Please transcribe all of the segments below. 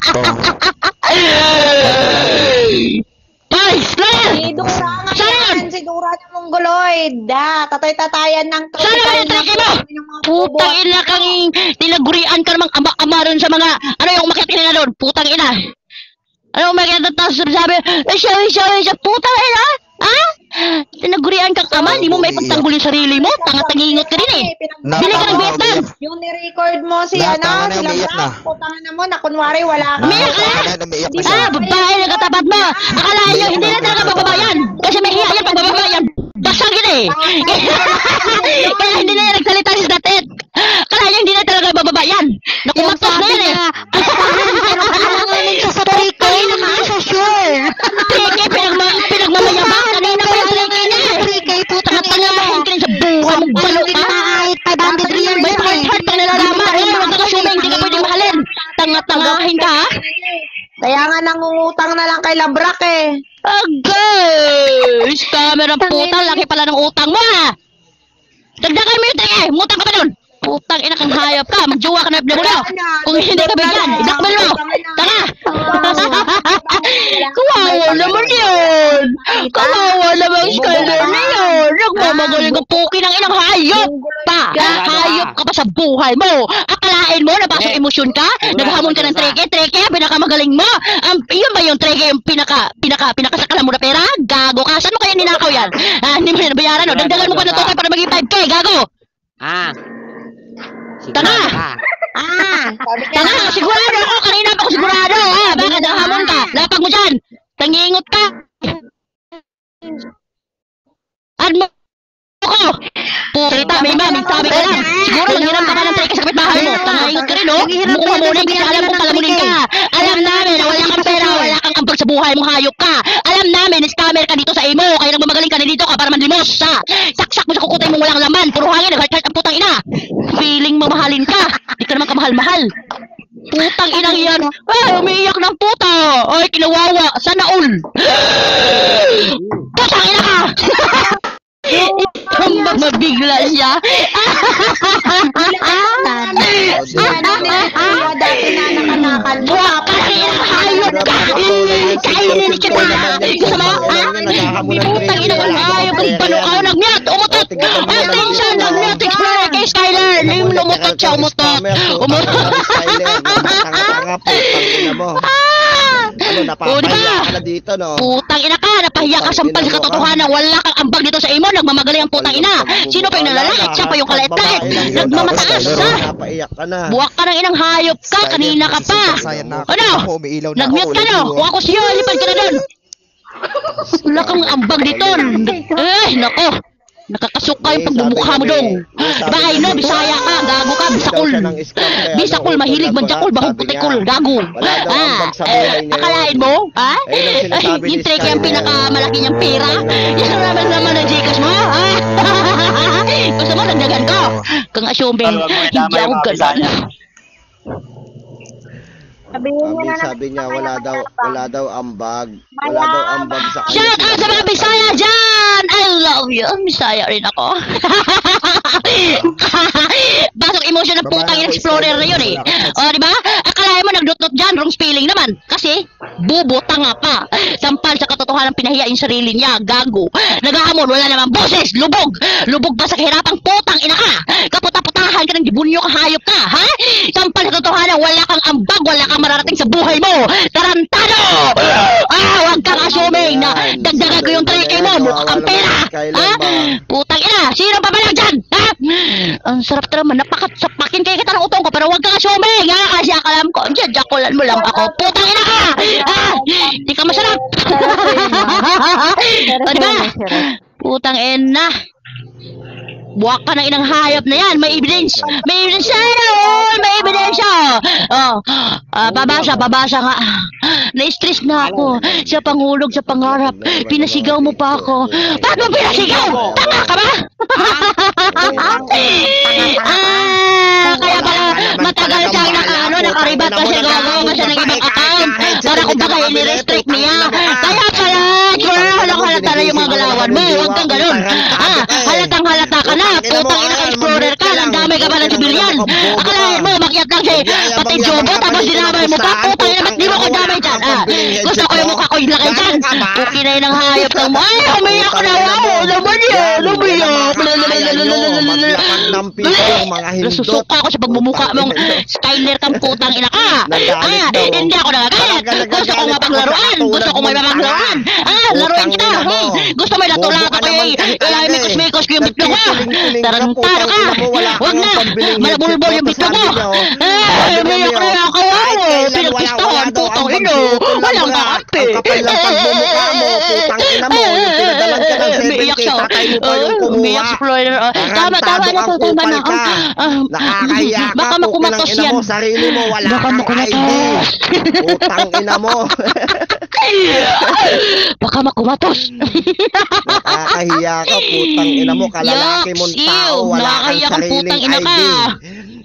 ito. Ay, Slayer! Sidura nga Saan? yan, sidura ng mongoloid. Tatay-tatayan ng Saan naman yung trike mo? Putang ina kang tinagurian ka namang ama-ama rin sa mga, ano yung umakyat nila doon? Putang ina. Ano umakyat na tapos sabi, siya, putang ina? Ha? Tinagurian kang ama, di mo may pagtanggol yung sarili mo? Tanga-tangingot ka rin eh. Bili ka ng Vietnam. Yung ni-record mo si Tama na, sila umiiyak na. putangan na mo na kunwari wala ka. Umiiyak ka? Umiiyak na siya. Babae na katapat mo. Akala nyo, hindi na talaga bababa yan. Kasi may hiya yan pag bababa yan. Basag yun eh. Kaya hindi na yan nagsalita si Datet. Akala nyo, hindi na talaga bababa yan. Nakumatos na yan eh. Alanganin ka sa trike na mga sa sure. Trike, pinagmamayabang. Kanina pa yung trike na eh. Tanga-tangahin ka rin sa buhay mong balo ka. Kahit 500 real May heart pang nalalama. Eh, magkakasumay, hindi ka pwede mahalin. Tanga-tangahin ka ha. Kaya nga nangungutang na lang kay Labrak eh. Agay! Scammer ang puta, laki pala ng utang mo ha! Dagdagan mo yung trike, mutang ka pa nun! Putang ina kang hayop ka, magjowa ka na mo na! Kung hindi ka bigyan, idakmal mo! Tanga! Kawawa naman yun! Kawawa naman yung scammer na yun! Nagmamagaling ang puki ng inang hayop pa! Hayop ka pa sa buhay mo! Akalain mo, napasok emosyon ka? Naghamon ka ng treke, pinakamagaling mo! Yun ba yung treke, yung pinakasakalan mo na pera? Gago ka! Saan mo kaya ninakaw yan? Hindi mo yan nabayaran, no? Dagdagan mo pa ng tukay para maging 5K, gago! Tanga! Tanga! Sigurado ako! Kanina pa ako sigurado! Ha? Bakit nakahamon ka? Lapag mo dyan! Tangingot ka! Ad mo ko! Purita, may mami, sabi ka lang! Siguro nanghiram ka pa ng trike sa kapitbahay mo! Tangingot ka rin, no? Mukhang mamunin, hindi alam kung palamunin ka! Alam namin na wala kang pera, wala kang ambag sa buhay mong hayop ka! Alam namin, scammer ka dito sa imo! Kaya nagmamagaling ka na dito ka para manlimos! Ha? Saksak mo sa kukutay mong walang laman! Puro hangin, nag-heart ang putang ina! Feeling mamahalin ka! Di ka naman kamahal-mahal! Putang inang yan! Ay, umiiyak ng puta! Ay, kinawawa! Sana all! Putang ina ka! Mabigla siya! Dati na nakanakan mo. Hayop ka! Kainin kita! Gusto mo? Putang ina ka! Hayop ang panukaw! Nagmiyat! Umutot! Attention! Nagmiyat! Explorer kay Skyler! Umutot siya! Umutot! Tanga-tanga po, tangina mo. Ano, napapahiya ka na dito, no? Putang ina ka! Napahiya ka sampal sa katotohanan! Wala kang ambag dito sa imo! Nagmamagaling ang putang ina! Sino pa yung nalalakit? Siya pa yung kalait-lait! Nagmamataas ha! Napaiyak ka na. Buwak ka ng inang hayop ka! Kanina ka pa! Ano? Nag-mute ka no? Kung ako siya, lipad ka na doon! Wala kang ambag dito! Eh, nako! Nakakasuka yung pagbumukha mo dong! Diba, I know, Bisaya ka! Gago ka! Bisakul! Bisakul, mahilig magjakul, bahog putikul! Gago! Akalain mo? Ha? Yung treke ang pinakamalaki niyang pera? Yan ang naman ng Gcash mo? Ha? Gusto mo, nagdagan ko! Kang assuming, hindi ako ganun. Sabi niya wala daw ambag. Wala daw ambag sa kanya. Shout out sa mga Bisaya dyan! I love you! Bisaya rin ako. Basok emotion ng putang yung explorer na yun eh. O, diba? Akalain mo nagdot-dot dyan, wrong spelling naman. Kasi, bubo, tanga ka. Sampal sa katotohanan pinahiya yung sarili niya. Gago. Nagahamon, wala naman boses. Lubog. Lubog pa sa kahirapang putang ina ka. Kaputa-putahan ka ng dibunyo ka, hayop ka. Ha? Sampal sa katotohanan, wala kang ambag, wala kang mararating sa buhay mo. Tarantado! Huwag kang assuming na dagdagan ko yung trike mo. Mukha kang pera. Ha? Putang ina. Sino pa ba lang dyan? Ha? Ang sarap naman. Napakasapakin kayo kita ng utong ko. Pero huwag kang assuming. Ha? Kasi akalam ko. Jajakulan mo lang ako. Putang ina ka. Ha? Di ka masarap. O diba? Putang ina. Buwak ka ng inang hayop na yan. May evidence. May evidence siya. May evidence siya. Pabasa nga. Na-stress na ako. Sa panghulog sa pangarap. Pinasigaw mo pa ako. Bakit mo pinasigaw? Tanga ka ba? Kaya pala matagal siyang nakaribat kasi gagawin ka siya ng ibang account. Para kung baka i-restrict niya. Kaya pala, halata na yung mga galawan mo. Huwag kang ganun. Halatang halata ka na. Putang ina ka explorer ka. Ang dami ka pa ng civilian. Akalain mo, makiat lang si pati Jobo, tapos dinamay mo pa. Putang ina, ba't di mo ko damay dyan? Gusto ko yung mukha ko yung lakay dyan. Puki na yun ang hayop ng mo. Ay, umiyak na ako. Naman yan, umiyak. Maglakad ng pito yung mga hindot. Nasusuka ako sa pagmumukha mong Skyler kang putang ina ka. Hindi ako nagagalit. Gusto ko mapaglaruan. Gusto ko may mapaglaruan. Laruin kita. Gusto mo natulak ako eh. Mikos-mikos ko yung bitlo ko. Tarantado ka. Huwag na. Malabulbol yung bitlo ko. Umiyak na ako. Pinagpistahan. Putang ina. Walang kakampi. Ang kapal ng pagmumukha mo. Putang ina mo. Yung pinadalan ka ng 70. Tatay mo pa yung umiyak kumuha. si Floyd. Tama na po. Tama na. Nakakahiya ka. Baka makumatos Putang ina yan. mo. Sarili mo. Wala Baka kang makumatos. ID. Putang ina mo. Baka makumatos. Nakakahiya ka. Putang ina mo. Kalalaki mong tao. Wala Nakakahiya kang kang sariling putang ina ka. ID.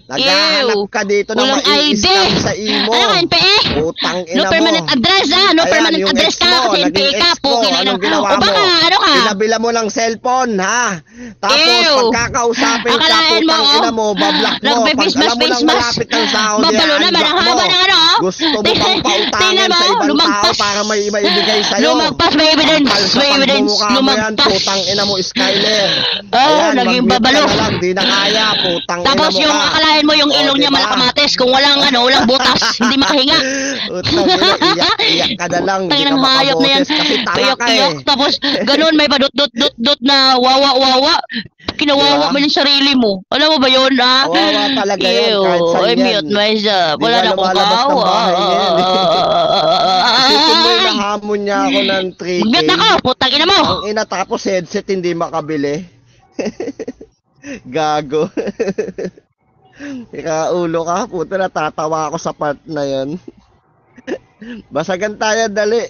Naghahanap ka dito ng Walang mai-scam ID. sa imo. Ano ka, NPE? Putang ina No mo. permanent address No Ayan, permanent yung address ex ka mo, kasi naging NPE ka ex mo, po. anong ginawa O baka, mo? ano ka? Pinabila mo ng cellphone, ha? Tapos, Ew. pagkakausapin ka, Akalain mo, putang ina mo, bablock mo. Pag Nagbe-face alam mo mask, nang face mask. malapit ng sahod, Babalo naman, ang i-unblock haba mo. ng ano. Gusto mo bang pautangin Tingnan mo, sa ibang lumagpas. tao para may maibigay sa'yo? Lumagpas, may evidence. Kapal sa May evidence. pagmumukha mo yan, Lumagpas. putang ina mo, Skyler. Naging mag-mute babalo. ka na lang, di na kaya, putang Tapos ina mo yung ka. akalain mo yung O, ilong niya diba? malakamates kung walang walang butas, hindi makahinga. Utang ina, iyak ka na lang, di Tangin ka ng hayop na yan. makaboses kasi tanga ka Iyak-iyak. eh. Tapos ganun may padot-dot-dot na wawa-wawa. Kinawawa Diba? mo yung sarili mo. Alam mo ba yun, ha? Kawawa talaga yan, Ew, kahit saan I yan. mute myself. Di Wala nga na akong lumalabas ng kawa. bahay yan. Isipin mo yung nahamon niya ako ng 3K. Mag-mute ako, putang ina mo. Ang ina tapos headset hindi makabili. Gago. Ikaulo ka, puta natatawa ako sa part na yon. Basagan tayo, dali.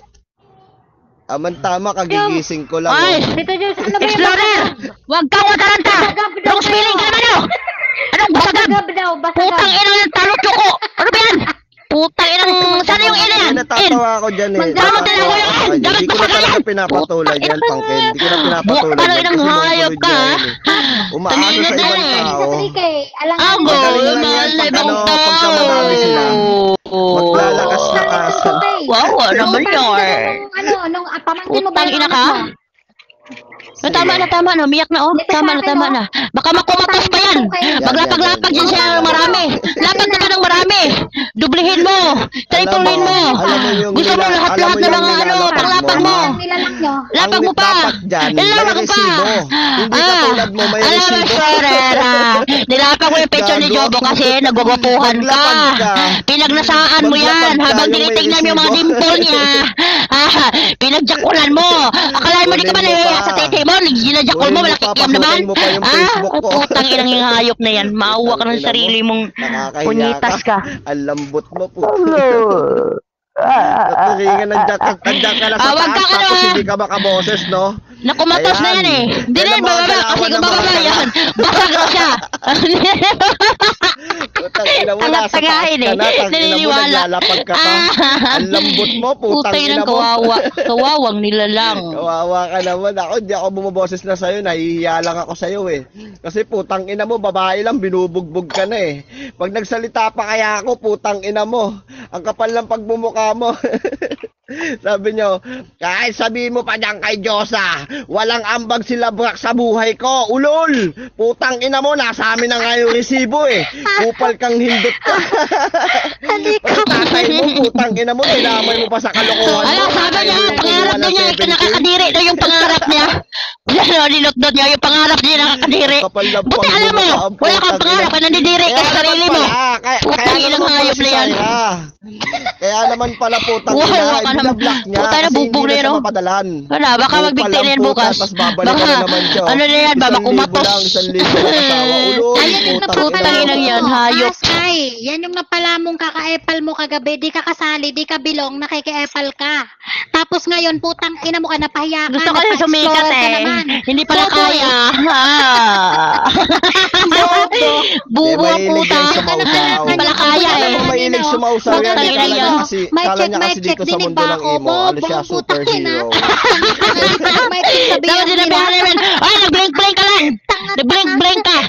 Tama, kagigising ko lang. Ay! Oh. Dito, Diyos, ano ba yung Explorer! Huwag kang mataranta! Wrong spelling ka naman, ano? Anong basagab? Basagab daw, basagab. Putang ina ng tarot ko! Ano ba yan? Putang ina ng... Sana yung ina yan? In! Natatawa ako dyan eh. Dapat na lang ko yan! Natatawa ako. Dapat Hindi ko na basagab talaga yan! pinapatulan yan, pangkin. Hindi ko na pinapatulan Parang yan. inang Kasi hayop nunod ka, niya ha? yan eh. Umaasa sa Tumingin ibang na eh. tao. Sa 3K, alangan. Ang Magaling gol, lang mahal yan na pag ibang ano, tao! pagka madami sila. Maglalakas na kasa. Wow, naman yun! Nung pamangkin mo ba Putang yung ina anak ka? mo? Tama na, umiyak na, oh. Tama na. Baka makumatos pa yan. Maglapag-lapag yan siya ng marami. Lapag ka ng marami. Dublihin mo. Triplehin mo. Alam mo yung Gusto mo lahat-lahat ng mga panglapag mo. Nilalak nyo. Lapag mo pa. Dapat dyan, may Ilapag mo pa. resibo. Hindi katulad mo, may Alam mo, resibo. Sorera. Nilapag mo yung picture ni Jobo kasi nagwawapuhan ka. Maglapag ka. Pinagnasaan mo yan Maglapag ka, habang yung may tinitignan mo yung mga resibo. dimple niya. Pinagjakulan mo. Akalain mo di ka ba Kunin mo nahiya pa. sa tete mo? Ginajakul mo, Kunin mo malaki pa, kiyam naman. pasukin mo pa yung Facebook ko. Putang inang yung hayop na yan. Maawa ka ng Ina mo, sarili mong nakakahiya punyitas ka. Ang lambot mo po. Naturingan ng jack ka na sa Wag taas ka ka tapos na. hindi ka makaboses, no? Nakumatos na yan eh. Hindi na Yan yan ang mga bababa kasi galawan kung ng mga bababa yan, basag na siya. Putang ina mo, nasa taas Tangat-tangahin ka eh. na, tang ina mo, Naniniwala. naglalapag ka pa. Ang lambot mo, putang Putay ina ng mo. kawawa. Kawawang nilalang. Kawawa ka naman. Ako, di ako bumaboses na sa'yo. Nahihiya lang ako sa'yo eh. Kasi putang ina mo, babae lang, binubugbog ka na eh. Pag nagsalita pa kaya ako, putang ina mo. Ang kapal ng pagmumukha mo. Sabi nyo, kahit sabihin mo pa dyan kay Diyosa, walang ambag sila Brak sa buhay ko. Ulol! Putang ina mo, nasa amin na nga yung resibo eh. Kupal kang hindot ka. Pag tatay mo, putang ina mo, tinamay mo pa sa kalokohan mo. Alam, sabi niya, Ayaw mo pangarap wala niya, 17K. nakakadiri daw yung pangarap niya. Yan, ninot-dot niya, yung pangarap niya nakakadiri. Kapal na Buti alam mo, pagmumukha, wala kang putang pangarap, ina. nandidiri ka sa sarili mo. Putang Kaya inang naman pala hayop si na yan. Sarah. Kaya naman pala putang Wow, ina, ka naman. binablock niya Puta na, kasi bubog hindi na na yun, siya oh. mapadalan. Wala, baka Kupal magbigti ang na yan puta, bukas. tas babalik ka na naman siya. Ano na yan, baka 1,000 kumatos. lang, 1,000 lang asawa. Ulol, Ayun yung Putang inang yan, hayop. Asay, yan yung napala mong kaka-epal mo kagabi, di ka kasali, di ka bilong, nakiki-epal ka. Tapos ngayon, putang ina mo ka, napahiya ka. Gusto ko yung sumikat napa-explorer ka eh. naman. Hindi pala Bobo kaya. Bubo ang puta. Hindi pala kaya Alam eh. mo, mahilig sumausaw yan. Putang ina Kala niya yan. kasi, May kala check, niya may kasi check, dito sa dinig mundo ba ng ako? emo, ano siya, Bobong putang ina. superhero. May check, sabihin Tapos nila. sinabi namin, ay, nag-blink-blink ka lang. Nag-blank ka.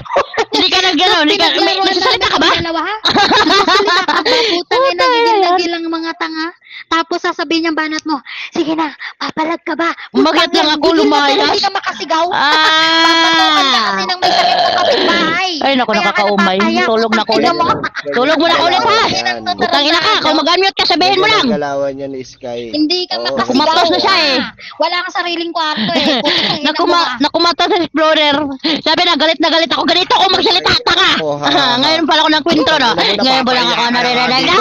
Hindi ka hindi ka, may nagsasalita ka ba? Dalawa, ha? Nagsasalita ka ba? Putang ina, gigil lang mga tanga. Tapos sasabihin ng banat mo, sige na, papalag ka ba? Umagat lang ako, lumayas. Hindi ka makasigaw. Papatukan ka kasi ng may sakit sa kapitbahay. Ay, naku, Kaya ka nakakaumay. napapaya. Tulog na Putang ina ulit. mo. Tulog mo na ulit, ha? Putang ina ka, kung mag-unmute ka, sabihin mo lang. Galawan niya ni Sky. Hindi ka makasigaw. Kumatos na siya, eh. Wala kang sariling kwarto eh. Putang ina mo, ha? Nakumata sa Explorer. Sabi na galit ako. Ganito ako magsalita, tanga. Ngayon pala ako ng kwento, no? Ngayon pa lang ako naririnig na.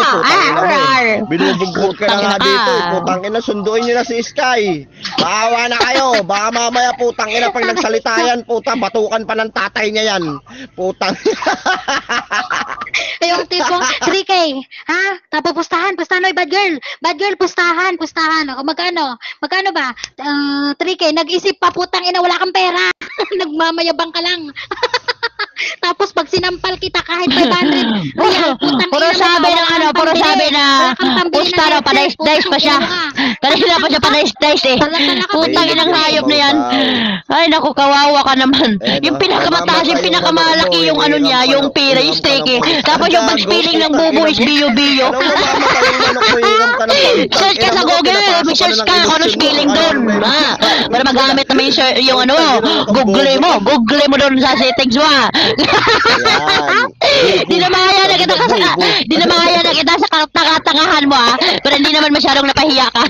Binubugbog ka na nga dito. Putang ina, sunduin nyo na si Sky. Maawa na kayo. Baka mamaya putang ina pag nagsalita yan, puta, batukan pa ng tatay niya yan. Putang Yung tipong 3K, ha? Tapos pustahan, oy, bad girl, pustahan. O, magkano ba? 3K, nag-isip pa, putang ina, wala kang pera. Nagmamayabang ka lang. Tapos pag sinampal kita kahit 500, real, putang Puro ina mo, sabi wala ng kang puro pambili. sabi na Wala kang pambili pusta ng raw, headset, padais-dais pa siya. putang ina ka. Kanina pa siya padais-dais eh. Tala-tala ka, Putang inang padais-dais. hayop na yan. Ay naku, kawawa ka naman. Yung pinakamataas, yung pinakamalaki yung ano niya, yung pira, yung steak eh. Tapos yung pag-spilling ng bubo is biyo-biyo. Ano mo mamamatay yung manok mo, hiram ka ng putang. Search ka sa Google, may search ka kung anong spelling doon. Para magamit naman yung ano, Google mo doon sa settings mo. Dinamaya na kita sa katanga-tangahan mo pero hindi naman masyadong napahiya ka.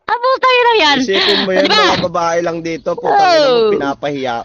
Abo tayo lang yan. Isipin mo yan, Diba? mga babae lang dito, putang ina mo, pinapahiya.